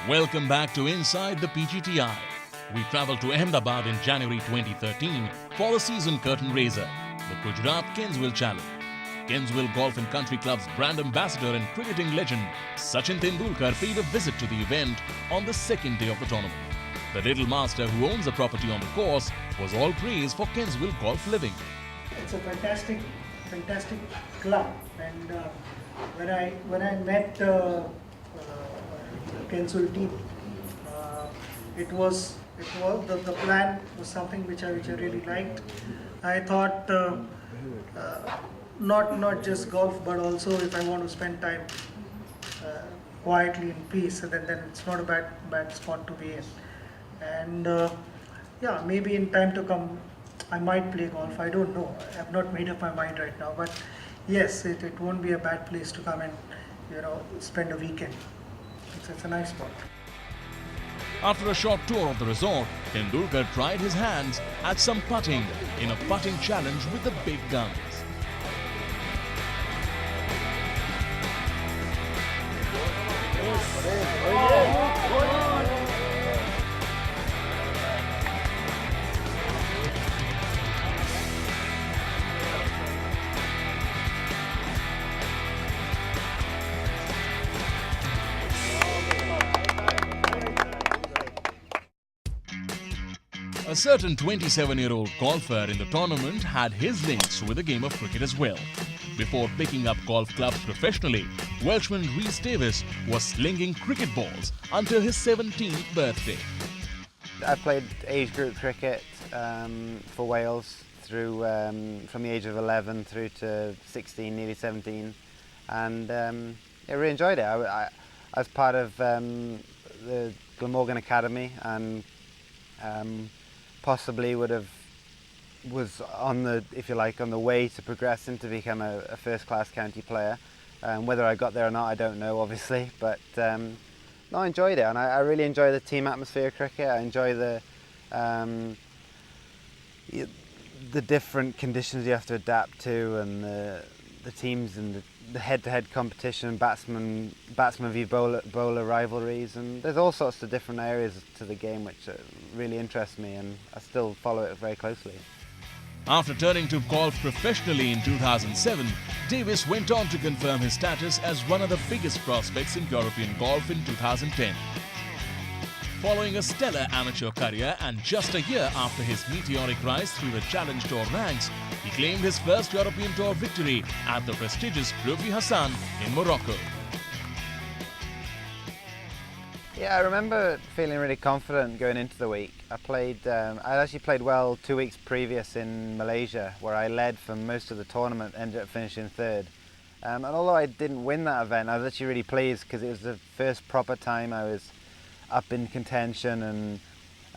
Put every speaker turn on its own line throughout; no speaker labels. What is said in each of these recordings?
Welcome back to Inside the PGTI. We travelled to Ahmedabad in January 2013 for the season curtain raiser, the Gujarat Kensville Challenge. Kensville Golf and Country Club's brand ambassador and cricketing legend Sachin Tendulkar paid a visit to the event on the second day of the tournament. The little master who owns the property on the course was all praise for Kensville golf living.
It's a fantastic club, and when I met the Kensville team, it was the plan was something which I really liked. I thought not just golf, but also if I want to spend time quietly in peace, then it's not a bad spot to be in. And yeah, maybe in time to come I might play golf. I don't know. I have not made up my mind right now. But yes, it won't be a bad place to come and spend a weekend. It's a nice spot.
After a short tour of the resort, Tendulkar tried his hands at some putting in a putting challenge with the big guns. A certain 27-year-old golfer in the tournament had his links with the game of cricket as well. Before picking up golf clubs professionally, Welshman Rhys Davies was slinging cricket balls until his 17th birthday.
I played age group cricket for Wales through from the age of 11 through to 16, nearly 17, and I really enjoyed it. I was part of the Glamorgan Academy, and possibly was on the, if you like, on the way to progressing to become a first-class county player. Whether I got there or not, I don't know, obviously, but no, I enjoyed it, and I really enjoy the team atmosphere of cricket. I enjoy the different conditions you have to adapt to, and the teams and the head-to-head competition, batsman v bowler rivalries, and there's all sorts of different areas to the game which really interest me, and I still follow it very closely.
After turning to golf professionally in 2007, Davies went on to confirm his status as one of the biggest prospects in European golf in 2010. Following a stellar amateur career and just a year after his meteoric rise through the Challenge Tour ranks, he claimed his first European Tour victory at the prestigious Rufy Hassan in Morocco.
Yeah, I remember feeling really confident going into the week. I actually played well 2 weeks previous in Malaysia, where I led for most of the tournament, ended up finishing third. And although I didn't win that event, I was actually really pleased because it was the first proper time I was up in contention,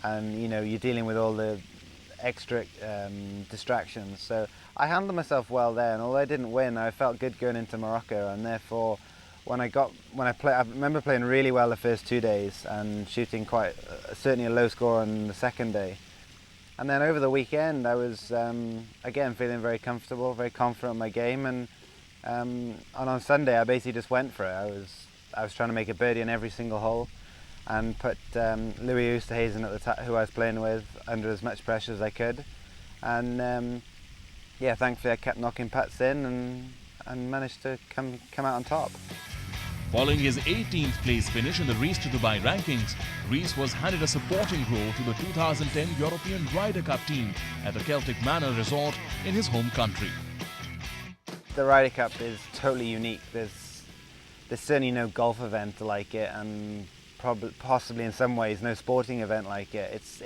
and you're dealing with all the extra distractions. So I handled myself well there, and although I didn't win, I felt good going into Morocco, and therefore I remember playing really well the first 2 days and shooting certainly a low score on the second day. And then over the weekend I was again feeling very comfortable, very confident in my game, and on Sunday I basically just went for it. I was trying to make a birdie on every single hole, and put Louis Oosthuizen who I was playing with, under as much pressure as I could, and yeah, thankfully I kept knocking putts in and managed to come out on top.
Following his 18th place finish in the Race to Dubai rankings, Rhys was handed a supporting role to the 2010 European Ryder Cup team at the Celtic Manor Resort in his home country.
The Ryder Cup is totally unique. There's certainly no golf event like it, and possibly in some ways no sporting event like it. It's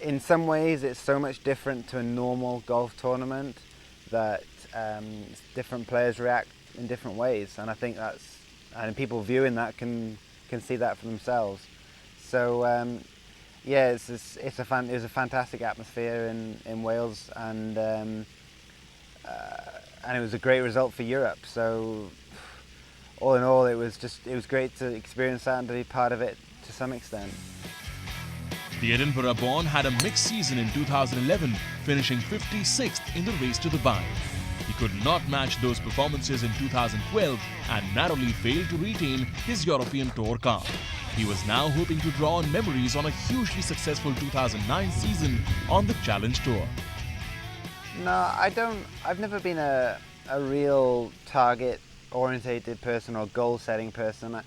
in some ways it's so much different to a normal golf tournament that different players react in different ways, and I think and people viewing that can see that for themselves. So yeah, it was a fantastic atmosphere in Wales, and it was a great result for Europe. So all in all, it was great to experience that and to be part of it to some extent.
The Edinburgh-born had a mixed season in 2011, finishing 56th in the Race to Dubai. He He could not match those performances in 2012 and narrowly failed to retain his European Tour card. He was now hoping to draw on memories on a hugely successful 2009 season on the Challenge Tour.
No, I've never been a real target-orientated person or goal-setting person.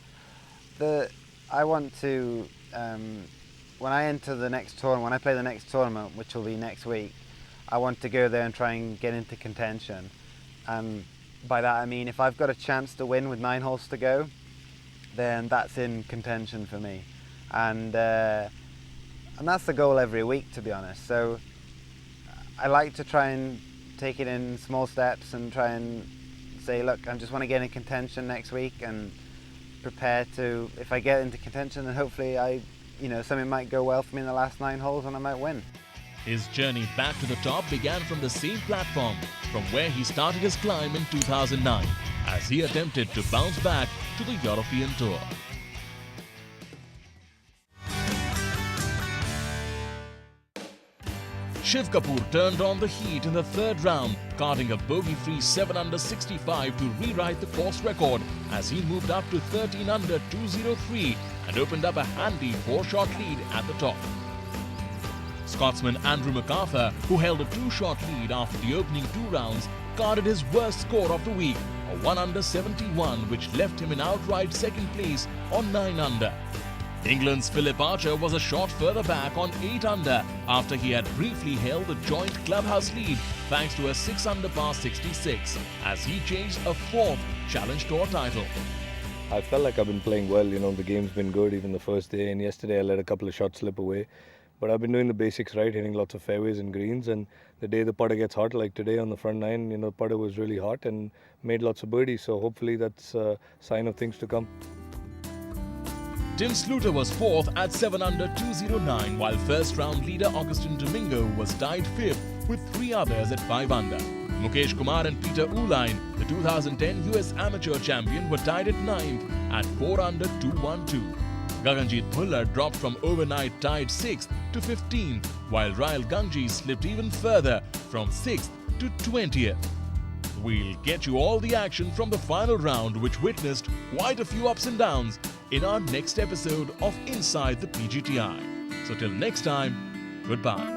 I want to, when I enter the next tournament, when I play the next tournament, which will be next week, I want to go there and try and get into contention. And by that I mean if I've got a chance to win with 9 holes to go, then that's in contention for me. And that's the goal every week, to be honest. So I like to try and take it in small steps and try and say, look, I just want to get in contention next week and prepare to, if I get into contention, then hopefully something might go well for me in the last 9 holes and I might win.
His journey back to the top began from the same platform from where he started his climb in 2009 as he attempted to bounce back to the European Tour. Shiv Kapoor turned on the heat in the third round, carding a bogey-free 7 under 65 to rewrite the course record as he moved up to 13 under 203 and opened up a handy 4-shot lead at the top. Scotsman Andrew MacArthur, who held a 2-shot lead after the opening 2 rounds, carded his worst score of the week, a 1 under 71, which left him in outright second place on 9 under. England's Philip Archer was a shot further back on 8 under after he had briefly held the joint clubhouse lead thanks to a 6 under par 66 as he chased a 4th Challenge Tour title.
I felt like I've been playing well, the game's been good even the first day, and yesterday I let a couple of shots slip away. But I've been doing the basics right, hitting lots of fairways and greens, and the day the putter gets hot, like today on the front 9, the putter was really hot and made lots of birdies, so hopefully that's a sign of things to come.
Tim Sluter was 4th at 7 under 209, while first round leader Augustin Domingo was tied 5th with 3 others at 5 under. Mukesh Kumar and Peter Uihlein, the 2010 US Amateur Champion, were tied at 9th at 4 under 212. Gaganjeet Bhullar dropped from overnight tied 6th to 15th, while Rahul Gangji slipped even further from 6th to 20th. We'll get you all the action from the final round, which witnessed quite a few ups and downs, in our next episode of Inside the PGTI. So till next time, goodbye.